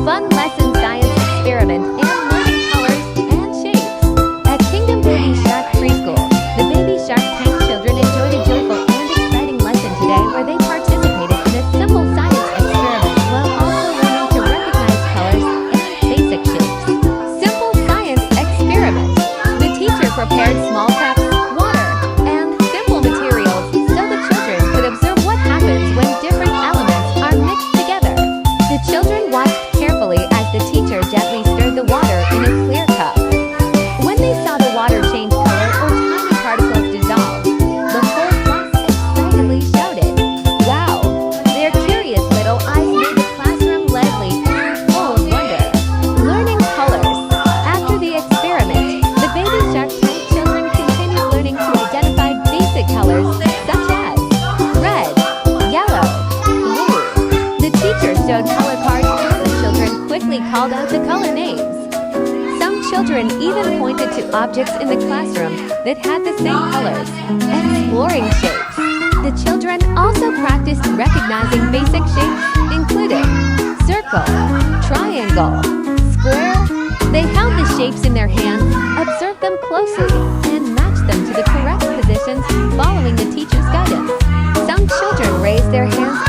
fun lesson science experiment and learning colors and shapes. At Kingdom Baby Shark Preschool, the Baby Shark Tank children enjoyed a joyful and exciting lesson today where they participated in a simple science experiment while also learning to recognize colors and basic shapes. Simple science experiment. The teacher prepared small cups, water, and simple materials so the children could observe what happens when different elements are mixed together. The children watched carefully as the teacher gently stirred the water in a clear cup. When they saw the water change color or tiny particles dissolve, the whole class excitedly shouted, "Wow!" Their curious little eyes made the classroom lively and full of wonder. Learning colors. After the experiment, the Baby Shark Tank children continued learning to identify basic colors such as red, yellow, blue. The teacher showed color cards and the children quickly called out the color names. Some children even pointed to objects in the classroom that had the same colors, exploring shapes. The children also practiced recognizing basic shapes, including circle, triangle, square. They held the shapes in their hands, observed them closely, and matched them to the correct positions following the teacher's guidance. Some children raised their hands